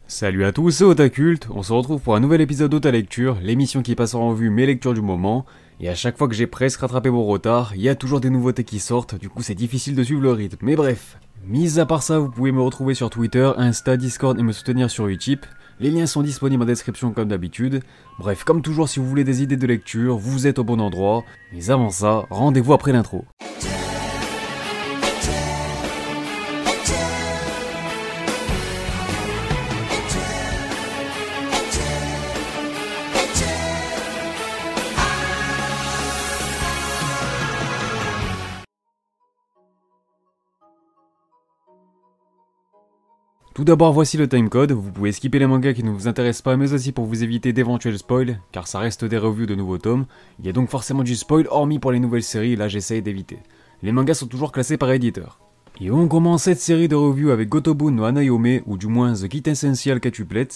Salut à tous, c'est Otakult, on se retrouve pour un nouvel épisode d'Ota Lecture, l'émission qui passe en revue mes lectures du moment, et à chaque fois que j'ai presque rattrapé mon retard, il y a toujours des nouveautés qui sortent, du coup c'est difficile de suivre le rythme, mais bref. Mis à part ça, vous pouvez me retrouver sur Twitter, Insta, Discord et me soutenir sur Utip, les liens sont disponibles en description comme d'habitude, bref comme toujours si vous voulez des idées de lecture, vous êtes au bon endroit, mais avant ça, rendez-vous après l'intro. Tout d'abord, voici le timecode, vous pouvez skipper les mangas qui ne vous intéressent pas, mais aussi pour vous éviter d'éventuels spoils, car ça reste des reviews de nouveaux tomes, il y a donc forcément du spoil, hormis pour les nouvelles séries, là j'essaye d'éviter. Les mangas sont toujours classés par éditeur. Et on commence cette série de reviews avec Gotobun no Hanayome, ou du moins The Kit Essential Quintuplet.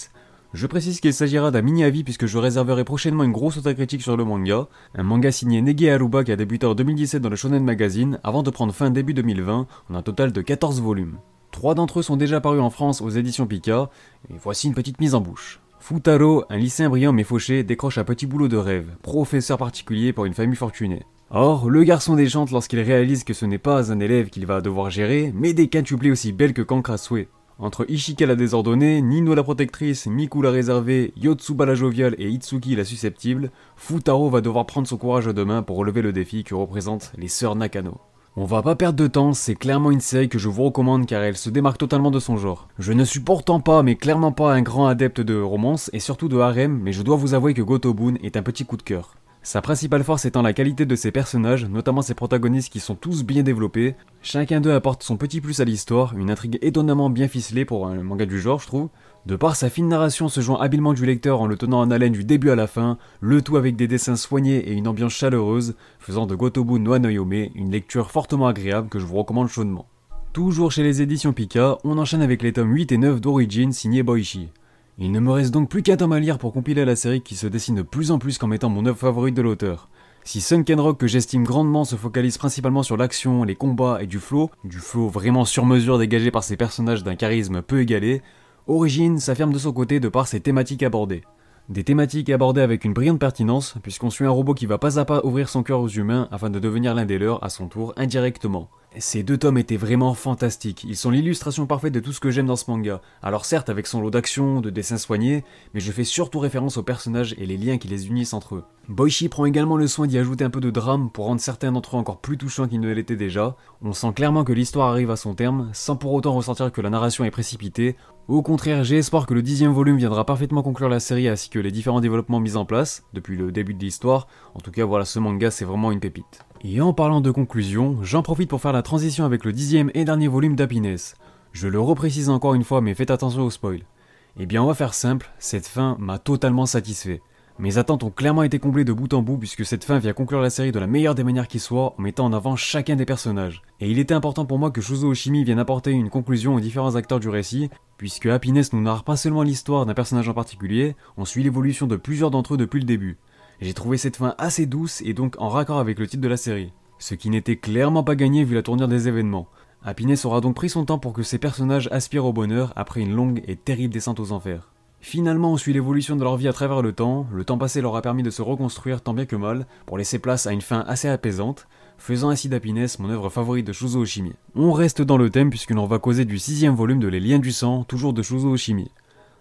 Je précise qu'il s'agira d'un mini-avis puisque je réserverai prochainement une grosse critique sur le manga, un manga signé Nege Aruba qui a débuté en 2017 dans le Shonen Magazine, avant de prendre fin début 2020, en un total de 14 volumes. 3 d'entre eux sont déjà parus en France aux éditions Pika, et voici une petite mise en bouche. Futaro, un lycéen brillant mais fauché, décroche un petit boulot de rêve, professeur particulier pour une famille fortunée. Or, le garçon déchante lorsqu'il réalise que ce n'est pas un élève qu'il va devoir gérer, mais des quintuplés aussi belles que Cancre à souhait. Entre Ishika la désordonnée, Nino la protectrice, Miku la réservée, Yotsuba la joviale et Itsuki la susceptible, Futaro va devoir prendre son courage à deux mains pour relever le défi que représentent les sœurs Nakano. On va pas perdre de temps, c'est clairement une série que je vous recommande car elle se démarque totalement de son genre. Je ne suis pourtant pas, mais clairement pas un grand adepte de romance et surtout de harem, mais je dois vous avouer que Gotobun est un petit coup de cœur. Sa principale force étant la qualité de ses personnages, notamment ses protagonistes qui sont tous bien développés. Chacun d'eux apporte son petit plus à l'histoire, une intrigue étonnamment bien ficelée pour un manga du genre je trouve. De par sa fine narration se joint habilement du lecteur en le tenant en haleine du début à la fin, le tout avec des dessins soignés et une ambiance chaleureuse, faisant de Gotobun no Hanayome une lecture fortement agréable que je vous recommande chaudement. Toujours chez les éditions Pika, on enchaîne avec les tomes 8 et 9 d'Origin signés Boichi. Il ne me reste donc plus qu'un tome à lire pour compiler la série qui se dessine de plus en plus comme étant mon œuvre favorite de l'auteur. Si Sunken Rock, que j'estime grandement, se focalise principalement sur l'action, les combats et du flow vraiment sur mesure dégagé par ses personnages d'un charisme peu égalé, Origin s'affirme de son côté de par ses thématiques abordées. Des thématiques abordées avec une brillante pertinence, puisqu'on suit un robot qui va pas à pas ouvrir son cœur aux humains afin de devenir l'un des leurs à son tour indirectement. Ces deux tomes étaient vraiment fantastiques, ils sont l'illustration parfaite de tout ce que j'aime dans ce manga. Alors certes avec son lot d'action, de dessins soignés, mais je fais surtout référence aux personnages et les liens qui les unissent entre eux. Boichi prend également le soin d'y ajouter un peu de drame pour rendre certains d'entre eux encore plus touchants qu'ils ne l'étaient déjà. On sent clairement que l'histoire arrive à son terme, sans pour autant ressentir que la narration est précipitée. Au contraire, j'ai espoir que le 10e volume viendra parfaitement conclure la série ainsi que les différents développements mis en place, depuis le début de l'histoire. En tout cas voilà, ce manga c'est vraiment une pépite. Et en parlant de conclusion, j'en profite pour faire la transition avec le 10e et dernier volume d'Happiness. Je le reprécise encore une fois mais faites attention aux spoils. Eh bien on va faire simple, cette fin m'a totalement satisfait. Mes attentes ont clairement été comblées de bout en bout puisque cette fin vient conclure la série de la meilleure des manières qui soit en mettant en avant chacun des personnages. Et il était important pour moi que Shuzo Oshimi vienne apporter une conclusion aux différents acteurs du récit, puisque Happiness nous narre pas seulement l'histoire d'un personnage en particulier, on suit l'évolution de plusieurs d'entre eux depuis le début. J'ai trouvé cette fin assez douce et donc en raccord avec le titre de la série, ce qui n'était clairement pas gagné vu la tournure des événements. Happiness aura donc pris son temps pour que ses personnages aspirent au bonheur après une longue et terrible descente aux enfers. Finalement on suit l'évolution de leur vie à travers le temps passé leur a permis de se reconstruire tant bien que mal pour laisser place à une fin assez apaisante, faisant ainsi d'Happiness mon œuvre favorite de Shuzo Oshimi. On reste dans le thème puisque l'on va causer du 6e volume de Les Liens du Sang, toujours de Shuzo Oshimi.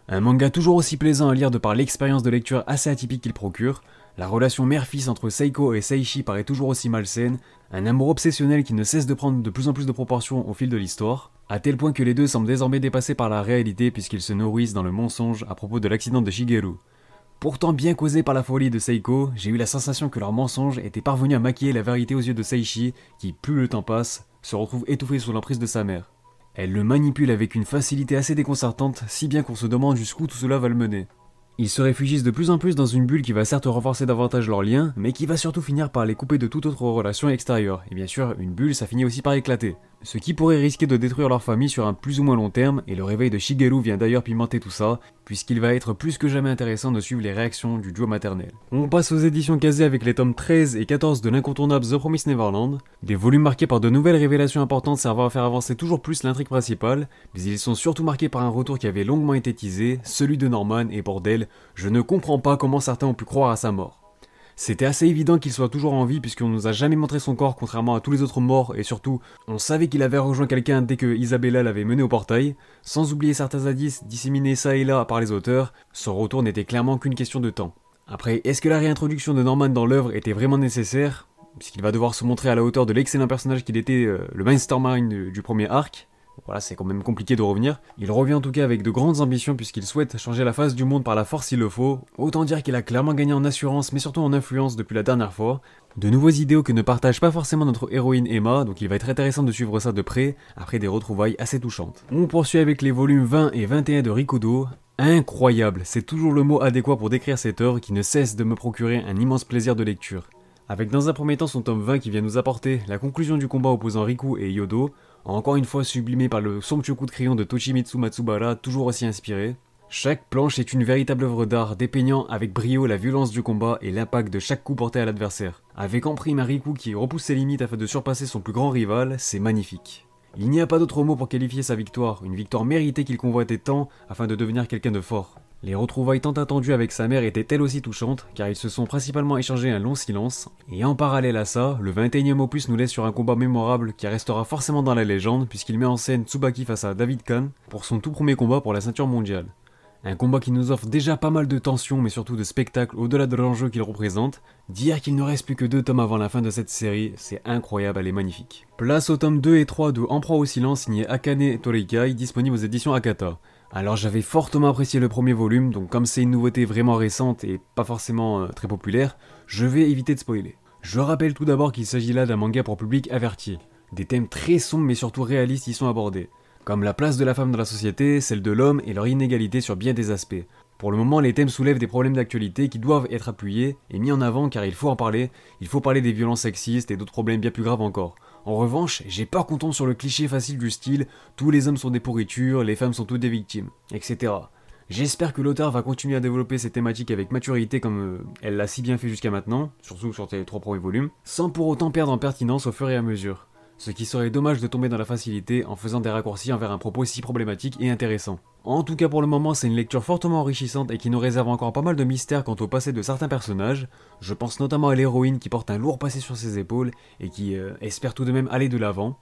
Un manga toujours aussi plaisant à lire de par l'expérience de lecture assez atypique qu'il procure, la relation mère-fils entre Seiko et Seishi paraît toujours aussi malsaine, un amour obsessionnel qui ne cesse de prendre de plus en plus de proportions au fil de l'histoire, à tel point que les deux semblent désormais dépassés par la réalité puisqu'ils se nourrissent dans le mensonge à propos de l'accident de Shigeru. Pourtant bien causé par la folie de Seiko, j'ai eu la sensation que leur mensonge était parvenu à maquiller la vérité aux yeux de Seishi, qui plus le temps passe, se retrouve étouffé sous l'emprise de sa mère. Elle le manipule avec une facilité assez déconcertante, si bien qu'on se demande jusqu'où tout cela va le mener. Ils se réfugient de plus en plus dans une bulle qui va certes renforcer davantage leurs liens, mais qui va surtout finir par les couper de toute autre relation extérieure. Et bien sûr, une bulle ça finit aussi par éclater. ce qui pourrait risquer de détruire leur famille sur un plus ou moins long terme, et le réveil de Shigeru vient d'ailleurs pimenter tout ça, puisqu'il va être plus que jamais intéressant de suivre les réactions du duo maternel. On passe aux éditions Kazé avec les tomes 13 et 14 de l'incontournable The Promised Neverland, des volumes marqués par de nouvelles révélations importantes servant à faire avancer toujours plus l'intrigue principale, mais ils sont surtout marqués par un retour qui avait longuement été teasé, celui de Norman, et bordel, je ne comprends pas comment certains ont pu croire à sa mort. C'était assez évident qu'il soit toujours en vie puisqu'on nous a jamais montré son corps contrairement à tous les autres morts et surtout on savait qu'il avait rejoint quelqu'un dès que Isabella l'avait mené au portail, sans oublier certains indices disséminés ça et là par les auteurs, son retour n'était clairement qu'une question de temps. Après, est-ce que la réintroduction de Norman dans l'œuvre était vraiment nécessaire, puisqu'il va devoir se montrer à la hauteur de l'excellent personnage qu'il était, le mastermind du premier arc? Voilà, c'est quand même compliqué de revenir. Il revient en tout cas avec de grandes ambitions puisqu'il souhaite changer la face du monde par la force s'il le faut. Autant dire qu'il a clairement gagné en assurance mais surtout en influence depuis la dernière fois. De nouveaux idéaux que ne partage pas forcément notre héroïne Emma, donc il va être intéressant de suivre ça de près, après des retrouvailles assez touchantes. On poursuit avec les volumes 20 et 21 de Rikudo. Incroyable, c'est toujours le mot adéquat pour décrire cette œuvre qui ne cesse de me procurer un immense plaisir de lecture. Avec dans un premier temps son tome 20 qui vient nous apporter la conclusion du combat opposant Riku et Yodo, encore une fois sublimé par le somptueux coup de crayon de Toshimitsu Matsubara, toujours aussi inspiré. Chaque planche est une véritable œuvre d'art, dépeignant avec brio la violence du combat et l'impact de chaque coup porté à l'adversaire. Avec en prime un Riku qui repousse ses limites afin de surpasser son plus grand rival, c'est magnifique. Il n'y a pas d'autre mot pour qualifier sa victoire, une victoire méritée qu'il convoitait tant afin de devenir quelqu'un de fort. Les retrouvailles tant attendues avec sa mère étaient elles aussi touchantes, car ils se sont principalement échangés un long silence, et en parallèle à ça, le 21e opus nous laisse sur un combat mémorable qui restera forcément dans la légende, puisqu'il met en scène Tsubaki face à David Kahn pour son tout premier combat pour la ceinture mondiale. Un combat qui nous offre déjà pas mal de tension mais surtout de spectacle au-delà de l'enjeu qu'il représente. Dire qu'il ne reste plus que 2 tomes avant la fin de cette série, c'est incroyable, elle est magnifique. Place aux tomes 2 et 3 de Emperoi au silence signé Akane Toreikai, disponible aux éditions Akata. Alors j'avais fortement apprécié le premier volume, donc comme c'est une nouveauté vraiment récente et pas forcément très populaire, je vais éviter de spoiler. Je rappelle tout d'abord qu'il s'agit là d'un manga pour public averti. Des thèmes très sombres mais surtout réalistes y sont abordés. Comme la place de la femme dans la société, celle de l'homme et leur inégalité sur bien des aspects. Pour le moment, les thèmes soulèvent des problèmes d'actualité qui doivent être appuyés et mis en avant car il faut en parler, il faut parler des violences sexistes et d'autres problèmes bien plus graves encore. En revanche, j'ai peur qu'on tombe sur le cliché facile du style « tous les hommes sont des pourritures, les femmes sont toutes des victimes », etc. J'espère que l'auteur va continuer à développer ces thématiques avec maturité comme elle l'a si bien fait jusqu'à maintenant, surtout sur les 3 premiers volumes, sans pour autant perdre en pertinence au fur et à mesure. Ce qui serait dommage de tomber dans la facilité en faisant des raccourcis envers un propos si problématique et intéressant. En tout cas pour le moment c'est une lecture fortement enrichissante et qui nous réserve encore pas mal de mystères quant au passé de certains personnages. Je pense notamment à l'héroïne qui porte un lourd passé sur ses épaules et qui espère tout de même aller de l'avant.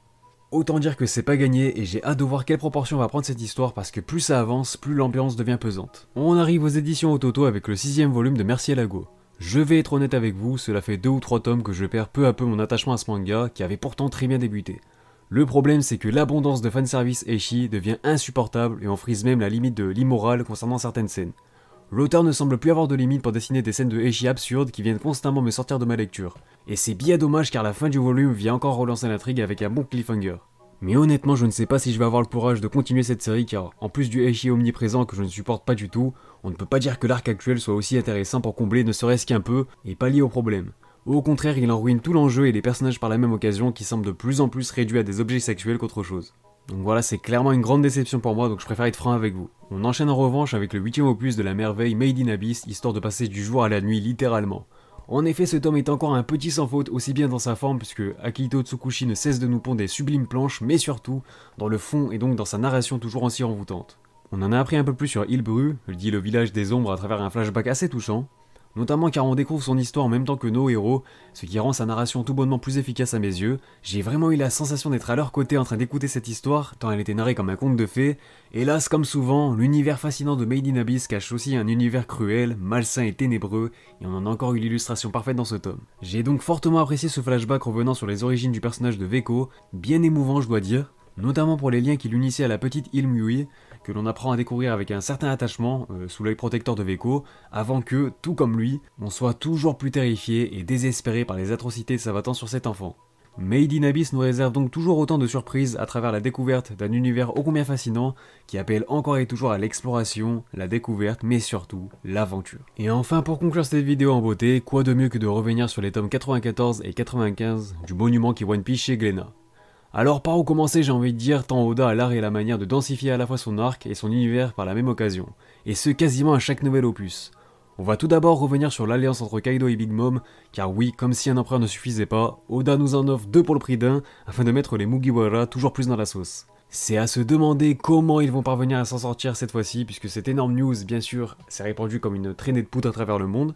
Autant dire que c'est pas gagné et j'ai hâte de voir quelle proportion va prendre cette histoire parce que plus ça avance, plus l'ambiance devient pesante. On arrive aux éditions Ototo avec le 6ème volume de Merci à Lago. Je vais être honnête avec vous, cela fait 2 ou 3 tomes que je perds peu à peu mon attachement à ce manga qui avait pourtant très bien débuté. Le problème c'est que l'abondance de fanservice ecchi devient insupportable et on frise même la limite de l'immoral concernant certaines scènes. L'auteur ne semble plus avoir de limite pour dessiner des scènes de ecchi absurdes qui viennent constamment me sortir de ma lecture. Et c'est bien dommage car la fin du volume vient encore relancer l'intrigue avec un bon cliffhanger. Mais honnêtement je ne sais pas si je vais avoir le courage de continuer cette série car en plus du ecchi omniprésent que je ne supporte pas du tout, on ne peut pas dire que l'arc actuel soit aussi intéressant pour combler ne serait-ce qu'un peu et pallier au problème. Au contraire il en ruine tout l'enjeu et les personnages par la même occasion qui semblent de plus en plus réduits à des objets sexuels qu'autre chose. Donc voilà, c'est clairement une grande déception pour moi, donc je préfère être franc avec vous. On enchaîne en revanche avec le 8ème opus de la merveille Made in Abyss, histoire de passer du jour à la nuit littéralement. En effet, ce tome est encore un petit sans faute, aussi bien dans sa forme, puisque Akito Tsukushi ne cesse de nous pondre des sublimes planches, mais surtout, dans le fond et donc dans sa narration toujours aussi envoûtante. On en a appris un peu plus sur Ilbru, dit le village des ombres à travers un flashback assez touchant, notamment car on découvre son histoire en même temps que nos héros, ce qui rend sa narration tout bonnement plus efficace à mes yeux. J'ai vraiment eu la sensation d'être à leur côté en train d'écouter cette histoire, tant elle était narrée comme un conte de fées. Hélas, comme souvent, l'univers fascinant de Made in Abyss cache aussi un univers cruel, malsain et ténébreux, et on en a encore eu l'illustration parfaite dans ce tome. J'ai donc fortement apprécié ce flashback revenant sur les origines du personnage de Veko, bien émouvant je dois dire, notamment pour les liens qui l'unissaient à la petite Ilmui, que l'on apprend à découvrir avec un certain attachement sous l'œil protecteur de Veko, avant que, tout comme lui, on soit toujours plus terrifié et désespéré par les atrocités s'abattant sur cet enfant. Made in Abyss nous réserve donc toujours autant de surprises à travers la découverte d'un univers ô combien fascinant qui appelle encore et toujours à l'exploration, la découverte, mais surtout l'aventure. Et enfin, pour conclure cette vidéo en beauté, quoi de mieux que de revenir sur les tomes 94 et 95 du monument qui One Piece chez Glénat. Alors par où commencer, j'ai envie de dire, tant Oda a l'art et la manière de densifier à la fois son arc et son univers par la même occasion, et ce quasiment à chaque nouvel opus. On va tout d'abord revenir sur l'alliance entre Kaido et Big Mom, car oui, comme si un empereur ne suffisait pas, Oda nous en offre 2 pour le prix d'un, afin de mettre les Mugiwara toujours plus dans la sauce. C'est à se demander comment ils vont parvenir à s'en sortir cette fois-ci, puisque cette énorme news, bien sûr, s'est répandue comme une traînée de poudre à travers le monde,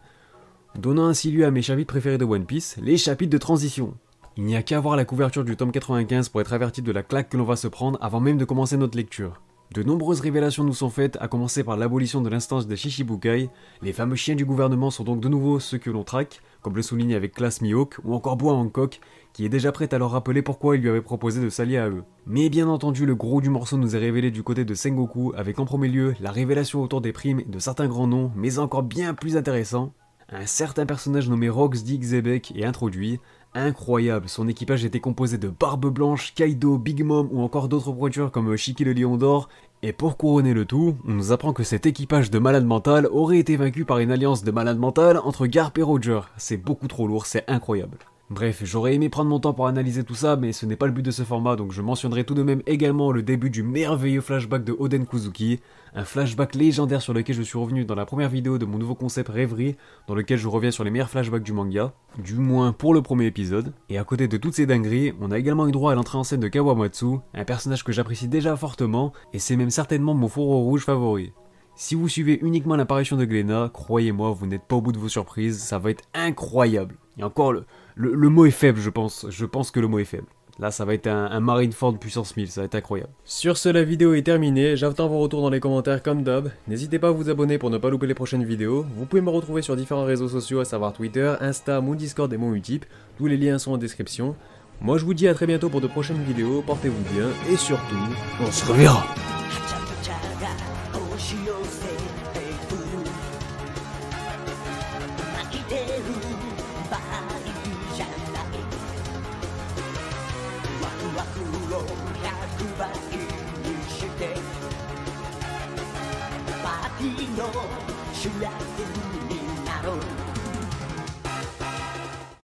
donnant ainsi lieu à mes chapitres préférés de One Piece, les chapitres de transition. Il n'y a qu'à voir la couverture du tome 95 pour être averti de la claque que l'on va se prendre avant même de commencer notre lecture. De nombreuses révélations nous sont faites, à commencer par l'abolition de l'instance des Shichibukai. Les fameux chiens du gouvernement sont donc de nouveau ceux que l'on traque, comme le souligne avec classe Mihawk, ou encore Bois Hancock, qui est déjà prête à leur rappeler pourquoi il lui avait proposé de s'allier à eux. Mais bien entendu, le gros du morceau nous est révélé du côté de Sengoku, avec en premier lieu la révélation autour des primes et de certains grands noms, mais encore bien plus intéressant. Un certain personnage nommé Rox D. Xebec est introduit. Incroyable, son équipage était composé de Barbe Blanche, Kaido, Big Mom ou encore d'autres pointures comme Shiki le Lion d'Or. Et pour couronner le tout, on nous apprend que cet équipage de malades mentales aurait été vaincu par une alliance de malades mentales entre Garp et Roger. C'est beaucoup trop lourd, c'est incroyable. Bref, j'aurais aimé prendre mon temps pour analyser tout ça, mais ce n'est pas le but de ce format, donc je mentionnerai tout de même également le début du merveilleux flashback de Oden Kuzuki, un flashback légendaire sur lequel je suis revenu dans la première vidéo de mon nouveau concept Rêverie, dans lequel je reviens sur les meilleurs flashbacks du manga, du moins pour le premier épisode. Et à côté de toutes ces dingueries, on a également eu droit à l'entrée en scène de Kawamatsu, un personnage que j'apprécie déjà fortement, et c'est même certainement mon fourreau rouge favori. Si vous suivez uniquement l'apparition de Glenna, croyez-moi, vous n'êtes pas au bout de vos surprises, ça va être incroyable. Et encore, le mot est faible, je pense que le mot est faible. Là, ça va être un Marineford puissance 1000, ça va être incroyable. Sur ce, la vidéo est terminée, j'attends vos retours dans les commentaires comme d'hab. N'hésitez pas à vous abonner pour ne pas louper les prochaines vidéos. Vous pouvez me retrouver sur différents réseaux sociaux, à savoir Twitter, Insta, mon Discord et mon Utip. Tous les liens sont en description. Moi, je vous dis à très bientôt pour de prochaines vidéos, portez-vous bien, et surtout, on se reverra. パーティーの主役に